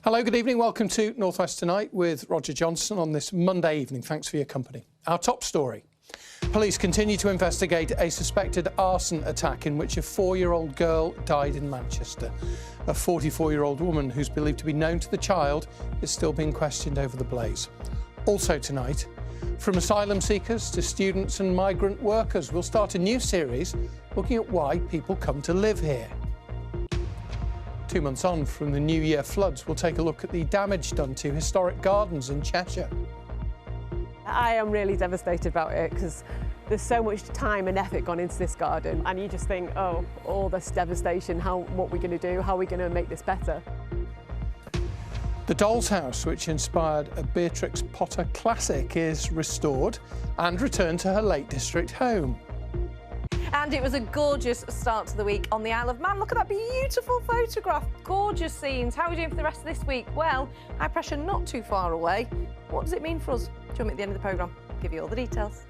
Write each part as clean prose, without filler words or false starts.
Hello, good evening. Welcome to North West Tonight with Roger Johnson on this Monday evening. Thanks for your company. Our top story. Police continue to investigate a suspected arson attack in which a 4-year-old girl died in Manchester. A 44-year-old woman who's believed to be known to the child is still being questioned over the blaze. Also tonight, from asylum seekers to students and migrant workers, we'll start a new series looking at why people come to live here. 2 months on from the New Year floods, we'll take a look at the damage done to historic gardens in Cheshire. I am really devastated about it because there's so much time and effort gone into this garden, and you just think, oh, all this devastation, what are we going to do? How are we going to make this better? The Doll's House, which inspired a Beatrix Potter classic, is restored and returned to her Lake District home. And it was a gorgeous start to the week on the Isle of Man. Look at that beautiful photograph. Gorgeous scenes. How are we doing for the rest of this week? Well, high pressure not too far away. What does it mean for us? Join me at the end of the programme. I'll give you all the details.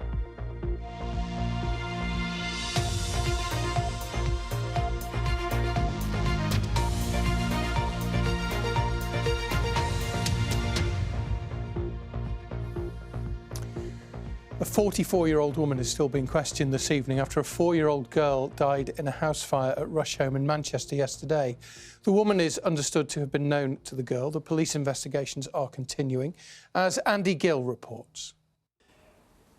A 44-year-old woman is still being questioned this evening after a 4-year-old girl died in a house fire at Rush Home in Manchester yesterday. The woman is understood to have been known to the girl. The police investigations are continuing, as Andy Gill reports.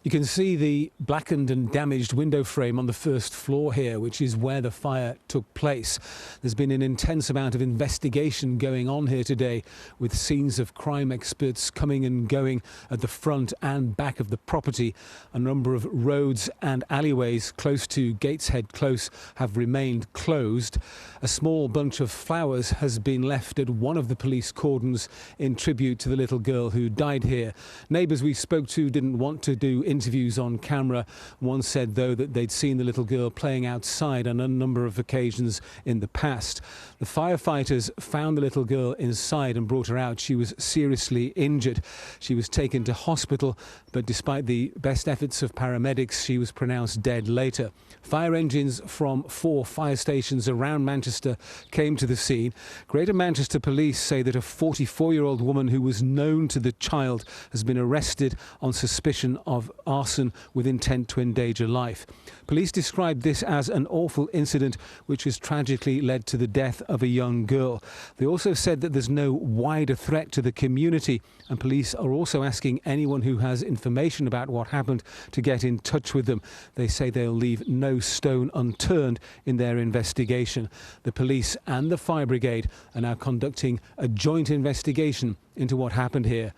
You can see the blackened and damaged window frame on the first floor here, which is where the fire took place. There's been an intense amount of investigation going on here today, with scenes of crime experts coming and going at the front and back of the property. A number of roads and alleyways close to Gateshead Close have remained closed. A small bunch of flowers has been left at one of the police cordons in tribute to the little girl who died here. Neighbours we spoke to didn't want to do interviews on camera. One said, though, that they'd seen the little girl playing outside on a number of occasions in the past. The firefighters found the little girl inside and brought her out. She was seriously injured. She was taken to hospital, but despite the best efforts of paramedics, she was pronounced dead later. Fire engines from 4 fire stations around Manchester came to the scene. Greater Manchester Police say that a 44-year-old woman who was known to the child has been arrested on suspicion of arson with intent to endanger life. Police described this as an awful incident which has tragically led to the death of a young girl. They also said that there's no wider threat to the community, and police are also asking anyone who has information about what happened to get in touch with them. They say they'll leave no stone unturned in their investigation. The police and the fire brigade are now conducting a joint investigation into what happened here.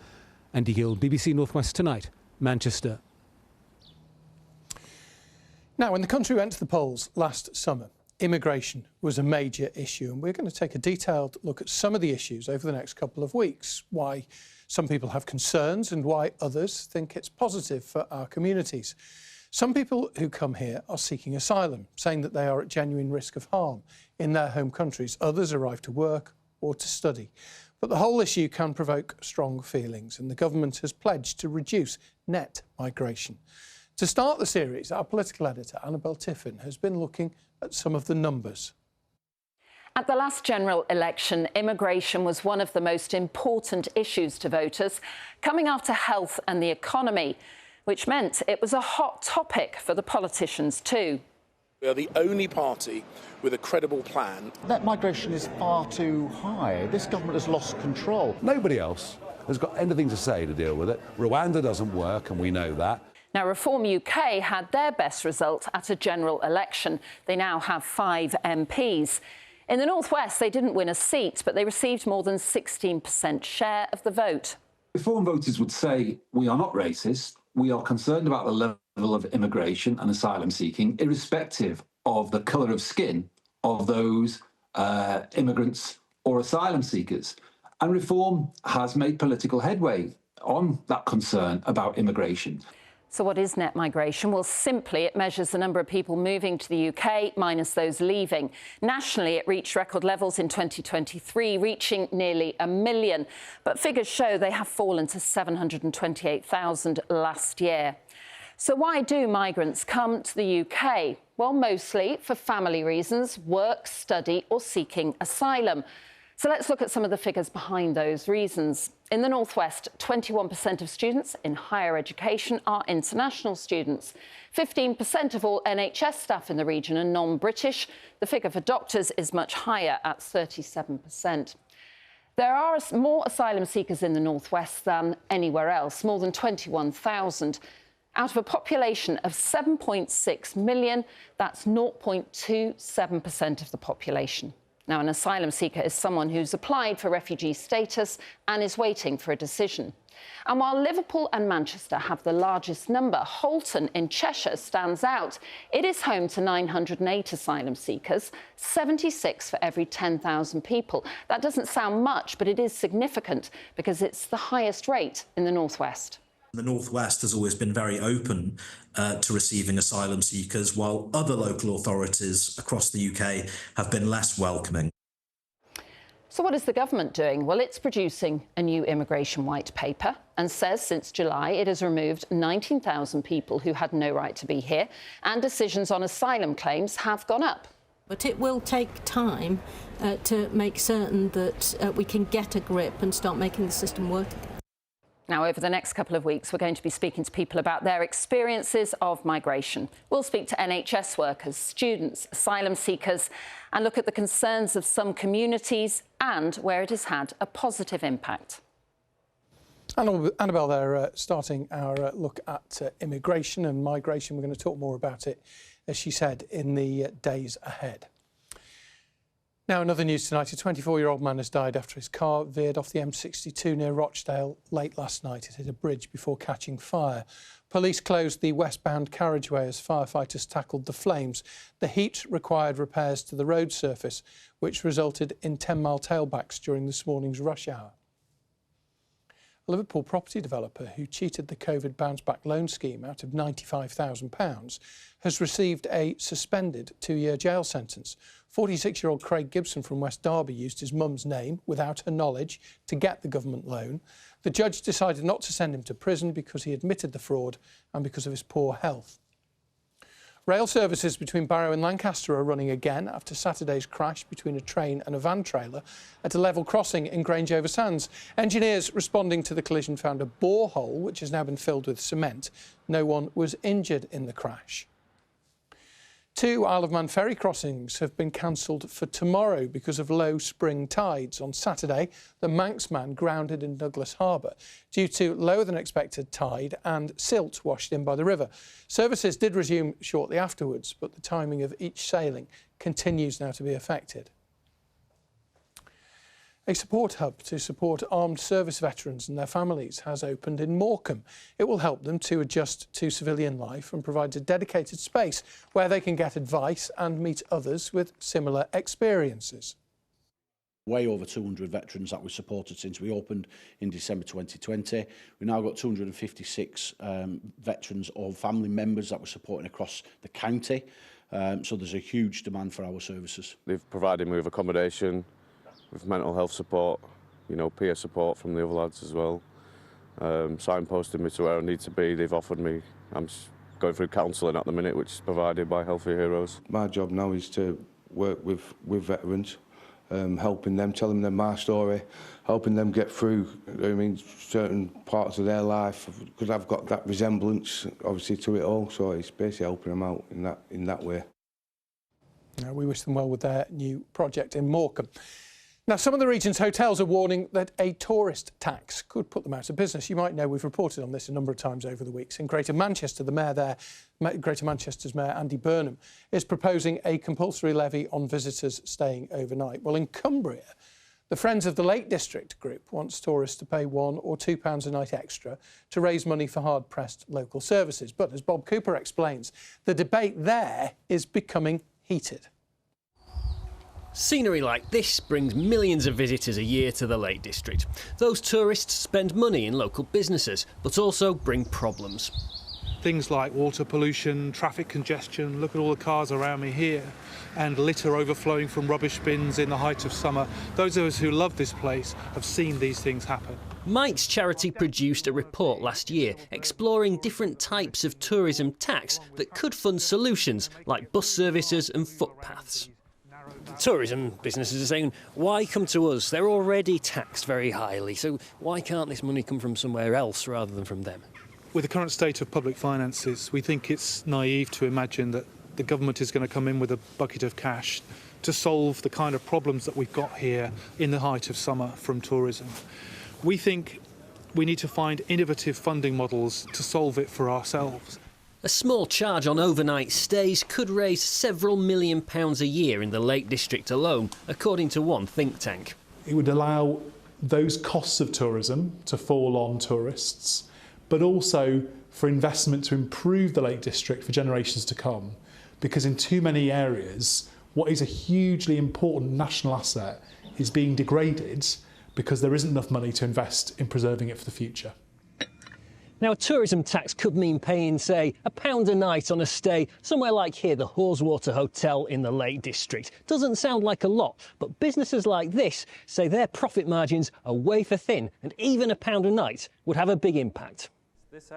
Andy Gill, BBC North West Tonight, Manchester. Now, when the country went to the polls last summer, immigration was a major issue, and we're going to take a detailed look at some of the issues over the next couple of weeks, why some people have concerns and why others think it's positive for our communities. Some people who come here are seeking asylum, saying that they are at genuine risk of harm in their home countries. Others arrive to work or to study. But the whole issue can provoke strong feelings, and the government has pledged to reduce net migration. To start the series, our political editor, Annabel Tiffin, has been looking at some of the numbers. At the last general election, immigration was one of the most important issues to voters, coming after health and the economy, which meant it was a hot topic for the politicians too. We are the only party with a credible plan. Net migration is far too high. This government has lost control. Nobody else has got anything to say to deal with it. Rwanda doesn't work, and we know that. Now, Reform UK had their best result at a general election. They now have 5 MPs. In the North West, they didn't win a seat, but they received more than 16% share of the vote. Reform voters would say we are not racist. We are concerned about the level of immigration and asylum seeking, irrespective of the colour of skin of those immigrants or asylum seekers. And Reform has made political headway on that concern about immigration. So what is net migration? Well, simply it measures the number of people moving to the UK minus those leaving. Nationally, it reached record levels in 2023, reaching nearly 1 million. But figures show they have fallen to 728,000 last year. So why do migrants come to the UK? Well, mostly for family reasons, work, study or seeking asylum. So let's look at some of the figures behind those reasons. In the North West, 21% of students in higher education are international students. 15% of all NHS staff in the region are non-British. The figure for doctors is much higher at 37%. There are more asylum seekers in the North West than anywhere else, more than 21,000. Out of a population of 7.6 million, that's 0.27% of the population. Now, an asylum seeker is someone who's applied for refugee status and is waiting for a decision. And while Liverpool and Manchester have the largest number, Holton in Cheshire stands out. It is home to 908 asylum seekers, 76 for every 10,000 people. That doesn't sound much, but it is significant because it's the highest rate in the North West. The North West has always been very open to receiving asylum seekers, while other local authorities across the UK have been less welcoming. So what is the government doing? Well, it's producing a new immigration white paper and says since July it has removed 19,000 people who had no right to be here, and decisions on asylum claims have gone up. But it will take time to make certain that we can get a grip and start making the system work again. Now, over the next couple of weeks, we're going to be speaking to people about their experiences of migration. We'll speak to NHS workers, students, asylum seekers, and look at the concerns of some communities and where it has had a positive impact. Annabelle there, starting our look at immigration and migration. We're going to talk more about it, as she said, in the days ahead. Now, another news tonight. A 24-year-old man has died after his car veered off the M62 near Rochdale late last night. It hit a bridge before catching fire. Police closed the westbound carriageway as firefighters tackled the flames. The heat required repairs to the road surface, which resulted in 10-mile tailbacks during this morning's rush hour. A Liverpool property developer who cheated the COVID bounce-back loan scheme out of £95,000 has received a suspended 2-year jail sentence. 46-year-old Craig Gibson from West Derby used his mum's name without her knowledge to get the government loan. The judge decided not to send him to prison because he admitted the fraud and because of his poor health. Rail services between Barrow and Lancaster are running again after Saturday's crash between a train and a van trailer at a level crossing in Grange over Sands. Engineers responding to the collision found a borehole which has now been filled with cement. No one was injured in the crash. 2 Isle of Man ferry crossings have been cancelled for tomorrow because of low spring tides. On Saturday, the Manxman grounded in Douglas Harbour due to lower than expected tide and silt washed in by the river. Services did resume shortly afterwards, but the timing of each sailing continues now to be affected. A support hub to support armed service veterans and their families has opened in Morecambe. It will help them to adjust to civilian life and provides a dedicated space where they can get advice and meet others with similar experiences. Way over 200 veterans that we've supported since we opened in December 2020. We've now got 256 veterans or family members that we're supporting across the county. So there's a huge demand for our services. They've provided me with accommodation, with mental health support, you know, peer support from the other lads as well. Signposted me to where I need to be. They've offered me, I'm going through counselling at the minute, which is provided by Healthy Heroes. My job now is to work with veterans, helping them, telling them my story, helping them get through, certain parts of their life, because I've got that resemblance, obviously, to it all. So it's basically helping them out in that way. We wish them well with their new project in Morecambe. Now, some of the region's hotels are warning that a tourist tax could put them out of business. You might know we've reported on this a number of times over the weeks. In Greater Manchester, the mayor there, Greater Manchester's Mayor Andy Burnham, is proposing a compulsory levy on visitors staying overnight. Well, in Cumbria, the Friends of the Lake District group wants tourists to pay £1 or £2 a night extra to raise money for hard-pressed local services. But as Bob Cooper explains, the debate there is becoming heated. Scenery like this brings millions of visitors a year to the Lake District. Those tourists spend money in local businesses, but also bring problems. Things like water pollution, traffic congestion, look at all the cars around me here, and litter overflowing from rubbish bins in the height of summer. Those of us who love this place have seen these things happen. Mike's charity produced a report last year exploring different types of tourism tax that could fund solutions like bus services and footpaths. tourism businesses are saying, why come to us? They're already taxed very highly, so why can't this money come from somewhere else rather than from them? With the current state of public finances, we think it's naive to imagine that the government is going to come in with a bucket of cash to solve the kind of problems that we've got here in the height of summer from tourism. We think we need to find innovative funding models to solve it for ourselves. A small charge on overnight stays could raise several £1 million a year in the Lake District alone, according to one think tank. It would allow those costs of tourism to fall on tourists, but also for investment to improve the Lake District for generations to come. Because in too many areas, what is a hugely important national asset is being degraded because there isn't enough money to invest in preserving it for the future. Now, a tourism tax could mean paying, say, £1 a night on a stay somewhere like here, the Haweswater Hotel in the Lake District. Doesn't sound like a lot, but businesses like this say their profit margins are wafer thin, and even £1 a night would have a big impact.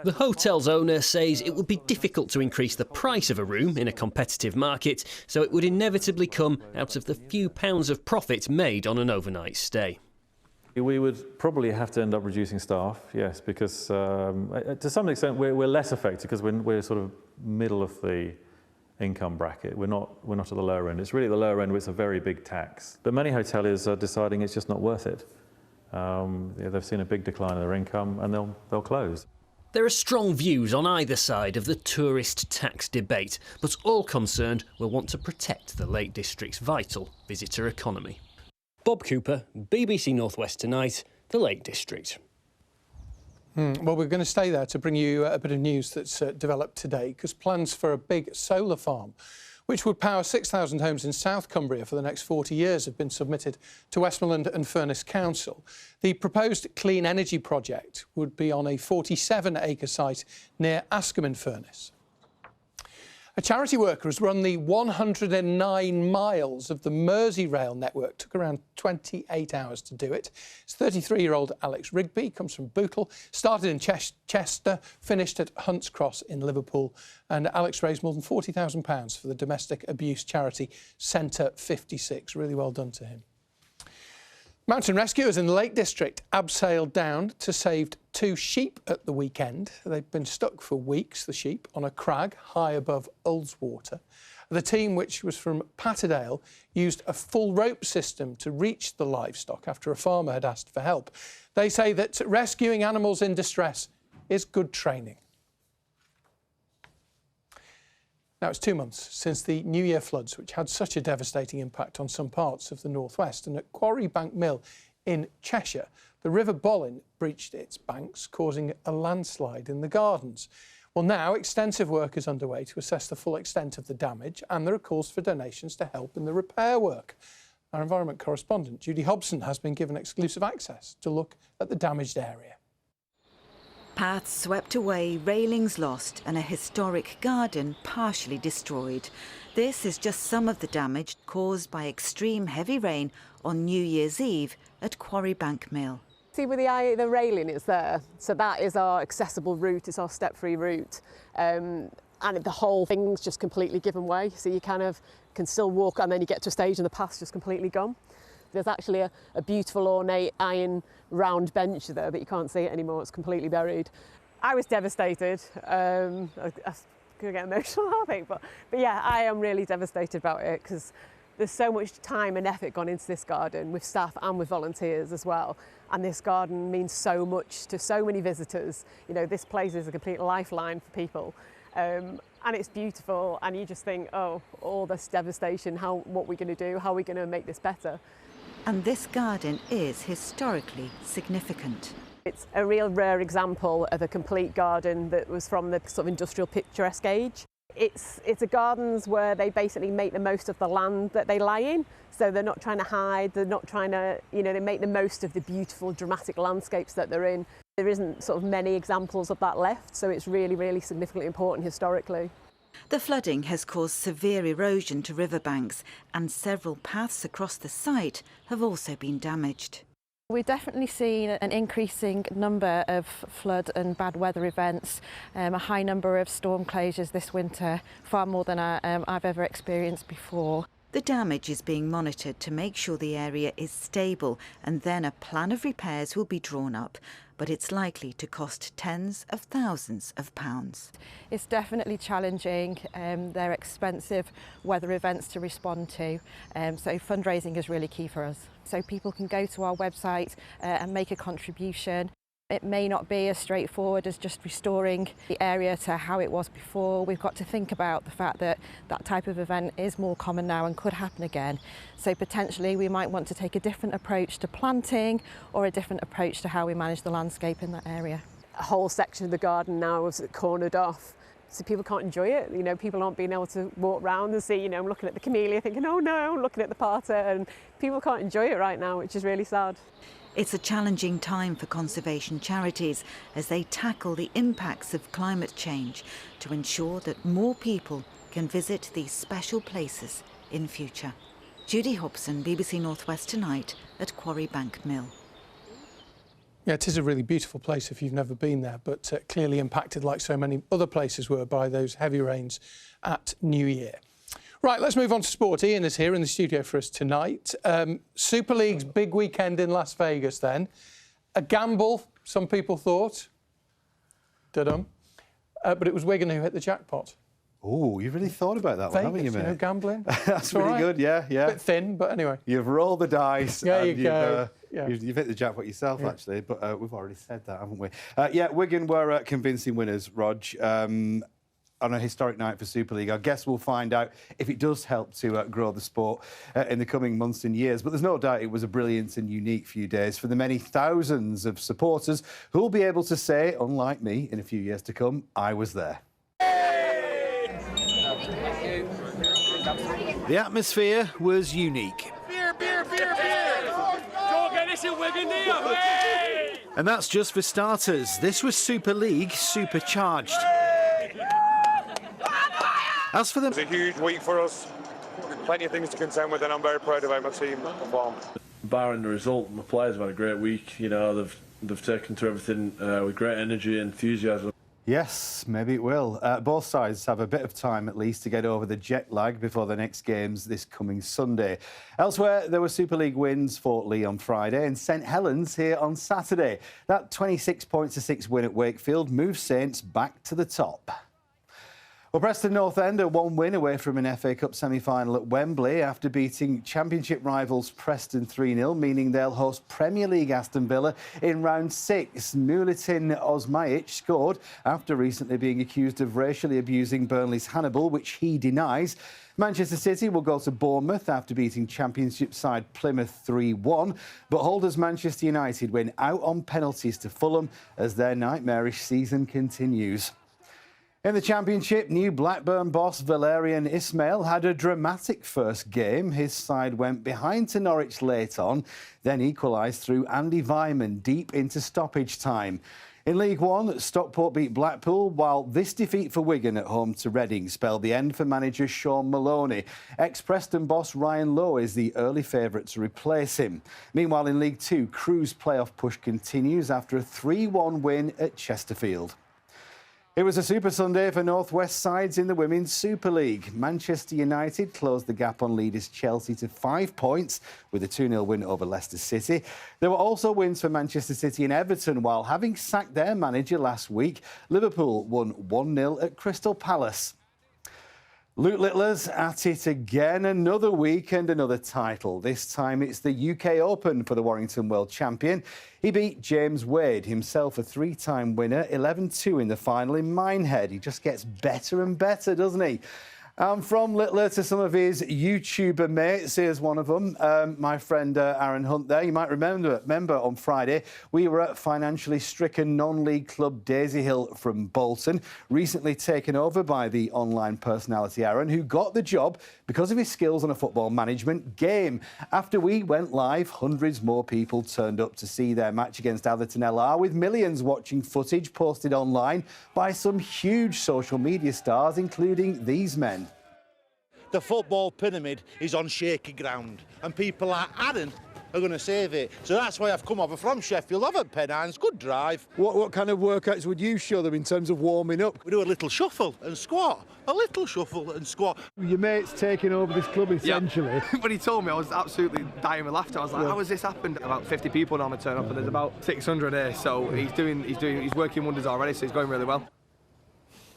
The hotel's owner says it would be difficult to increase the price of a room in a competitive market, so it would inevitably come out of the few pounds of profit made on an overnight stay. We would probably have to end up reducing staff, yes, because to some extent we're less affected because we're sort of middle of the income bracket. We're not at the lower end. It's really the lower end where it's a very big tax. But many hoteliers are deciding it's just not worth it. They've seen a big decline in their income and they'll close. There are strong views on either side of the tourist tax debate, but all concerned will want to protect the Lake District's vital visitor economy. Bob Cooper, BBC North West Tonight, the Lake District. Well, we're going to stay there to bring you a bit of news that's developed today, because plans for a big solar farm, which would power 6,000 homes in South Cumbria for the next 40 years, have been submitted to Westmoreland and Furness Council. The proposed clean energy project would be on a 47-acre site near Ascombe in Furness. A charity worker has run the 109 miles of the Merseyrail network. It took around 28 hours to do it. It's 33-year-old Alex Rigby, comes from Bootle, started in Chester, finished at Hunts Cross in Liverpool. And Alex raised more than £40,000 for the domestic abuse charity Centre 56. Really well done to him. Mountain rescuers in the Lake District abseiled down to save 2 sheep at the weekend. They've been stuck for weeks, the sheep, on a crag high above Ullswater. The team, which was from Patterdale, used a full rope system to reach the livestock after a farmer had asked for help. They say that rescuing animals in distress is good training. Now, it's 2 months since the New Year floods, which had such a devastating impact on some parts of the northwest. And at Quarry Bank Mill in Cheshire, the River Bollin breached its banks, causing a landslide in the gardens. Well, now extensive work is underway to assess the full extent of the damage, and there are calls for donations to help in the repair work. Our environment correspondent, Judy Hobson, has been given exclusive access to look at the damaged area. Paths swept away, railings lost, and a historic garden partially destroyed. This is just some of the damage caused by extreme heavy rain on New Year's Eve at Quarry Bank Mill. See where the railing is there? So that is our accessible route, it's our step-free route. And the whole thing's just completely given way. So you kind of can still walk, and then you get to a stage and the path's just completely gone. There's actually a beautiful ornate iron round bench there, but you can't see it anymore. It's completely buried. I was devastated. I could get emotional, I think, but yeah, I am really devastated about it because there's so much time and effort gone into this garden with staff and with volunteers as well. And this garden means so much to so many visitors. You know, this place is a complete lifeline for people. And it's beautiful, and you just think, oh, all this devastation, what are we going to do? How are we going to make this better? And this garden is historically significant. It's a real rare example of a complete garden that was from the sort of industrial picturesque age. It's a gardens where they basically make the most of the land that they lie in. So they're not trying to hide, they're not trying to, they make the most of the beautiful, dramatic landscapes that they're in. There isn't sort of many examples of that left, so it's really, really significantly important historically. The flooding has caused severe erosion to riverbanks, and several paths across the site have also been damaged. We've definitely seen an increasing number of flood and bad weather events, a high number of storm closures this winter, far more than I've ever experienced before. The damage is being monitored to make sure the area is stable, and then a plan of repairs will be drawn up. But it's likely to cost tens of thousands of pounds. It's definitely challenging. They're expensive weather events to respond to, so fundraising is really key for us. So people can go to our website and make a contribution. It may not be as straightforward as just restoring the area to how it was before. We've got to think about the fact that that type of event is more common now and could happen again. So potentially we might want to take a different approach to planting or a different approach to how we manage the landscape in that area. A whole section of the garden now is cornered off, so people can't enjoy it. You know, people aren't being able to walk round and see, you know, I'm looking at the camellia thinking, oh no, I'm looking at the parter, and people can't enjoy it right now, which is really sad. It's a challenging time for conservation charities as they tackle the impacts of climate change to ensure that more people can visit these special places in future. Judy Hobson, BBC North West Tonight at Quarry Bank Mill. Yeah, it is a really beautiful place if you've never been there, but clearly impacted like so many other places were by those heavy rains at New Year. Right, let's move on to sport. Ian is here in the studio for us tonight. Super League's big weekend in Las Vegas then. A gamble, some people thought. But it was Wigan who hit the jackpot. Oh, you really thought about that Vegas, one, haven't you, mate? You know, gambling. That's pretty right. Good, yeah. A bit thin, but anyway. You've rolled the dice. There you go. You've hit the jackpot yourself, actually, but we've already said that, haven't we? Wigan were convincing winners, Rog. On a historic night for Super League. I guess we'll find out if it does help to grow the sport in the coming months and years. But there's no doubt it was a brilliant and unique few days for the many thousands of supporters who will be able to say, unlike me, in a few years to come, I was there. The atmosphere was unique. Beer! Go get this in Wigan, do you? And that's just for starters. This was Super League supercharged. As for them, it was a huge week for us. Plenty of things to contend with, and I'm very proud of how my team performed. Barring the result, my players have had a great week. You know, they've taken to everything with great energy and enthusiasm. Yes, maybe it will. Both sides have a bit of time at least to get over the jet lag before the next games this coming Sunday. Elsewhere, there were Super League wins for Leigh on Friday and St Helens here on Saturday. That 26-6 win at Wakefield moves Saints back to the top. Well, Preston North End are one win away from an FA Cup semi-final at Wembley after beating Championship rivals Preston 3-0, meaning they'll host Premier League Aston Villa in round 6. Nulitin Osmaic scored after recently being accused of racially abusing Burnley's Hannibal, which he denies. Manchester City will go to Bournemouth after beating Championship side Plymouth 3-1, but holders Manchester United win out on penalties to Fulham as their nightmarish season continues. In the Championship, new Blackburn boss Valérien Ismaël had a dramatic first game. His side went behind to Norwich late on, then equalised through Andy Weimann deep into stoppage time. In League One, Stockport beat Blackpool, while this defeat for Wigan at home to Reading spelled the end for manager Sean Maloney. Ex-Preston boss Ryan Lowe is the early favourite to replace him. Meanwhile, in League Two, Crewe's playoff push continues after a 3-1 win at Chesterfield. It was a Super Sunday for North West sides in the Women's Super League. Manchester United closed the gap on leaders Chelsea to 5 points with a 2-0 win over Leicester City. There were also wins for Manchester City and Everton, while having sacked their manager last week, Liverpool won 1-0 at Crystal Palace. Luke Littler's at it again, another week and another title. This time it's the UK Open for the Warrington World Champion. He beat James Wade, himself a 3-time winner, 11-2 in the final in Minehead. He just gets better and better, doesn't he? From Littler to some of his YouTuber mates, here's one of them, my friend Aaron Hunt there. You might remember on Friday, we were at financially stricken non-league club Daisy-Hill from Bolton, recently taken over by the online personality Aaron, who got the job because of his skills on a football management game. After we went live, hundreds more people turned up to see their match against Atherton LR, with millions watching footage posted online by some huge social media stars, including these men. The football pyramid is on shaky ground, and people like Aaron are going to save it. So that's why I've come over from Sheffield. I've had Pennines, good drive. What kind of workouts would you show them in terms of warming up? We do a little shuffle and squat. A little shuffle and squat. Your mate's taking over this club essentially. Yeah. When he told me, I was absolutely dying with laughter. I was like, how has this happened? About 50 people normally turn up and there's about 600 here. So he's working wonders already, so he's going really well.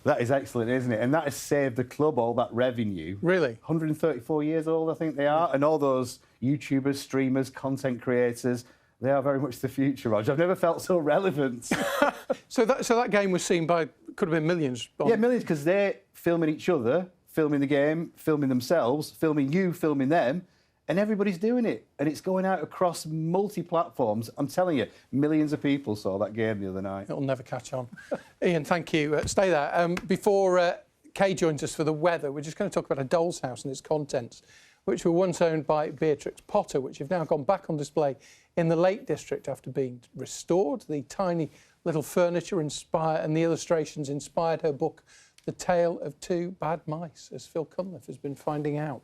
That is excellent, isn't it? And that has saved the club all that revenue. Really? 134 years old, I think they are. And all those YouTubers, streamers, content creators, they are very much the future, Roger. I've never felt so relevant. So that game was seen by, could have been millions. Yeah, millions, because they're filming each other, filming the game, filming themselves, filming you, filming them, and everybody's doing it. And it's going out across multi-platforms. I'm telling you, millions of people saw that game the other night. It'll never catch on. Ian, thank you. Stay there. Before Kay joins us for the weather, we're just going to talk about a doll's house and its contents, which were once owned by Beatrix Potter, which have now gone back on display in the Lake District after being restored. The tiny little furniture and the illustrations inspired her book, The Tale of Two Bad Mice, as Phil Cunliffe has been finding out.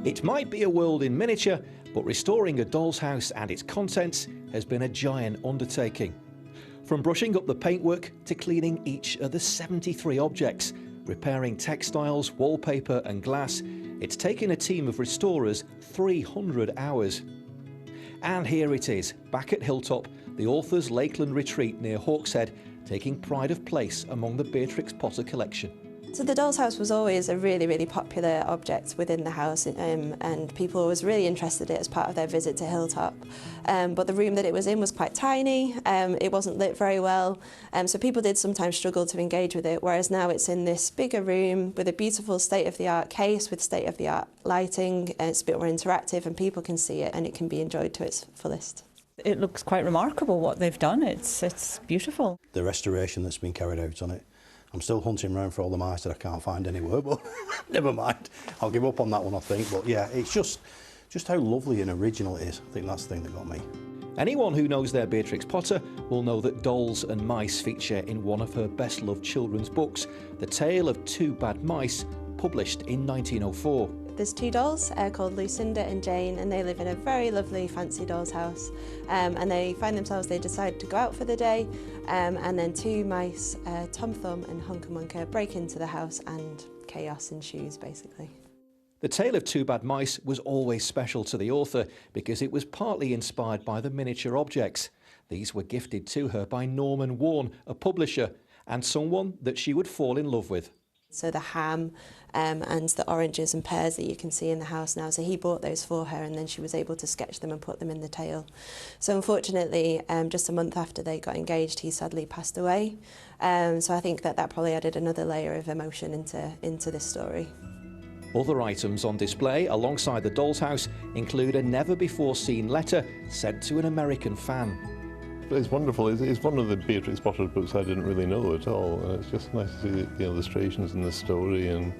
It might be a world in miniature, but restoring a doll's house and its contents has been a giant undertaking. From brushing up the paintwork to cleaning each of the 73 objects, repairing textiles, wallpaper and glass, it's taken a team of restorers 300 hours. And here it is, back at Hilltop, the author's Lakeland retreat near Hawkshead, taking pride of place among the Beatrix Potter collection. So the doll's house was always a really, really popular object within the house, and people were really interested in it as part of their visit to Hilltop. But the room that it was in was quite tiny, it wasn't lit very well, so people did sometimes struggle to engage with it, whereas now it's in this bigger room with a beautiful state-of-the-art case with state-of-the-art lighting, and it's a bit more interactive and people can see it and it can be enjoyed to its fullest. It looks quite remarkable what they've done. It's beautiful. The restoration that's been carried out on it. I'm still hunting around for all the mice that I can't find anywhere, but never mind. I'll give up on that one, I think. But yeah, it's just how lovely and original it is. I think that's the thing that got me. Anyone who knows their Beatrix Potter will know that dolls and mice feature in one of her best-loved children's books, The Tale of Two Bad Mice, published in 1904. There's two dolls called Lucinda and Jane, and they live in a very lovely fancy doll's house, and they decide to go out for the day, and then two mice, Tom Thumb and Hunker Munker, break into the house and chaos ensues basically. The Tale of Two Bad Mice was always special to the author because it was partly inspired by the miniature objects. These were gifted to her by Norman Warne, a publisher, and someone that she would fall in love with. So the ham and the oranges and pears that you can see in the house now, so he bought those for her and then she was able to sketch them and put them in the tale. So unfortunately, just a month after they got engaged, he sadly passed away. So I think that probably added another layer of emotion into this story. Other items on display alongside the doll's house include a never-before-seen letter sent to an American fan. It's wonderful. It's one of the Beatrix Potter books I didn't really know at all. It's just nice to see the illustrations and the story and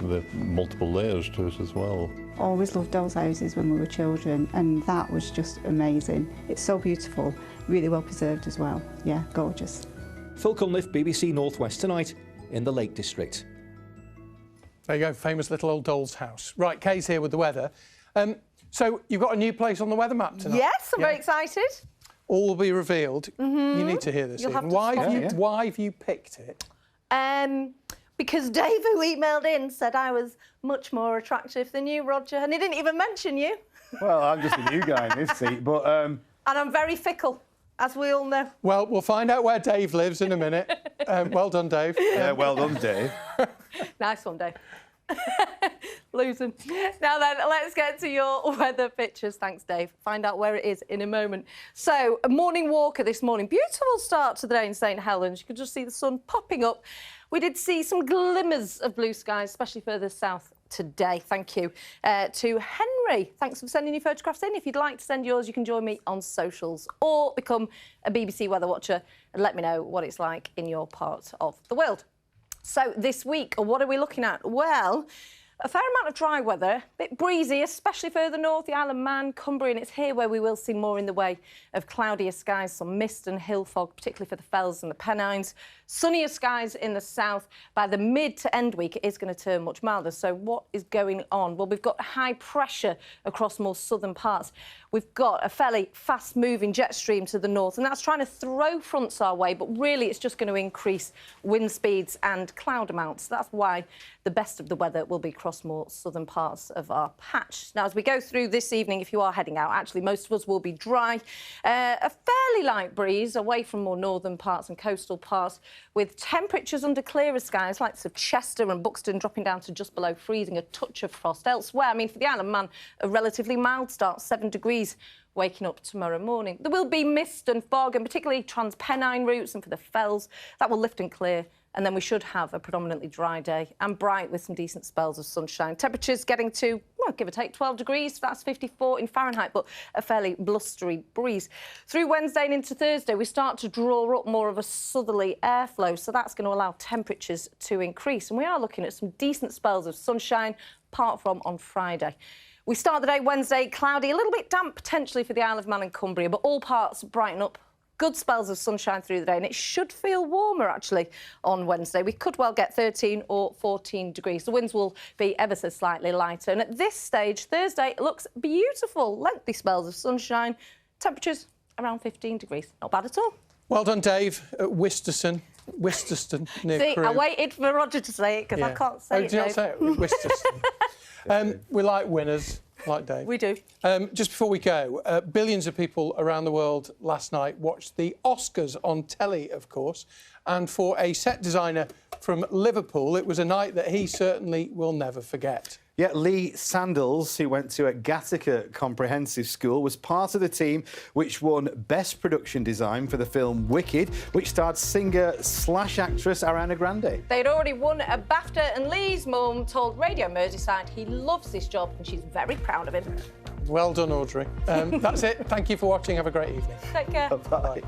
the multiple layers to it as well. Always loved doll's houses when we were children, and that was just amazing. It's so beautiful, really well preserved as well. Yeah, gorgeous. Phil Cunliffe, BBC North West Tonight in the Lake District. There you go, famous little old doll's house. Right, Kay's here with the weather. So you've got a new place on the weather map tonight? Yes, I'm very excited. All will be revealed. You need to hear this. You'll have to why have you picked it? Because Dave, who emailed in, said I was much more attractive than you, Roger, and he didn't even mention you. Well, I'm just a new guy in this seat, but... And I'm very fickle, as we all know. Well, we'll find out where Dave lives in a minute. Well done, Dave. Yeah, well done, Dave. Nice one, Dave. Losing. Now then, let's get to your weather pictures. Thanks, Dave. Find out where it is in a moment. So, a morning walker this morning. Beautiful start to the day in St Helens. You could just see the sun popping up. We did see some glimmers of blue skies, especially further south today. Thank you to Henry. Thanks for sending your photographs in. If you'd like to send yours, you can join me on socials or become a BBC Weather Watcher and let me know what it's like in your part of the world. So this week, what are we looking at? Well, A fair amount of dry weather, a bit breezy, especially further north, the Isle of Man, Cumbria, and it's here where we will see more in the way of cloudier skies, some mist and hill fog, particularly for the Fells and the Pennines. Sunnier skies in the south. By the mid to end week, it is going to turn much milder. So what is going on? Well, we've got high pressure across more southern parts. We've got a fairly fast-moving jet stream to the north, and that's trying to throw fronts our way, but really it's just going to increase wind speeds and cloud amounts. That's why the best of the weather will be across more southern parts of our patch. Now, as we go through this evening, if you are heading out, actually most of us will be dry. A fairly light breeze away from more northern parts and coastal parts, with temperatures under clearer skies, like Chester and Buxton dropping down to just below freezing, a touch of frost elsewhere. I mean, for the Isle of Man, a relatively mild start, 7 degrees waking up tomorrow morning. There will be mist and fog, and particularly Transpennine routes and for the Fells, that will lift and clear. And then we should have a predominantly dry day and bright with some decent spells of sunshine. Temperatures getting to, well, give or take 12 degrees. That's 54 in Fahrenheit, but a fairly blustery breeze. Through Wednesday and into Thursday, we start to draw up more of a southerly airflow, so that's going to allow temperatures to increase. And we are looking at some decent spells of sunshine, apart from on Friday. We start the day Wednesday cloudy, a little bit damp potentially for the Isle of Man and Cumbria, but all parts brighten up. Good spells of sunshine through the day, and it should feel warmer, actually, on Wednesday. We could well get 13 or 14 degrees. The winds will be ever so slightly lighter. And at this stage, Thursday looks beautiful. Lengthy spells of sunshine. Temperatures around 15 degrees. Not bad at all. Well done, Dave, at Wisterston, near See, Crewe. I waited for Roger to say it, because I can't say it, Did you not Dave. say it? Wisterston. We like winners. Like Dave. We do. Just before we go, billions of people around the world last night watched the Oscars on telly, of course, and for a set designer from Liverpool, it was a night that he certainly will never forget. Yeah, Lee Sandals, who went to a Gattaca Comprehensive School, was part of the team which won Best Production Design for the film Wicked, which starred singer/actress Ariana Grande. They'd already won a BAFTA, and Lee's mum told Radio Merseyside he loves this job and she's very proud of him. Well done, Audrey. That's it. Thank you for watching. Have a great evening. Take care. Bye.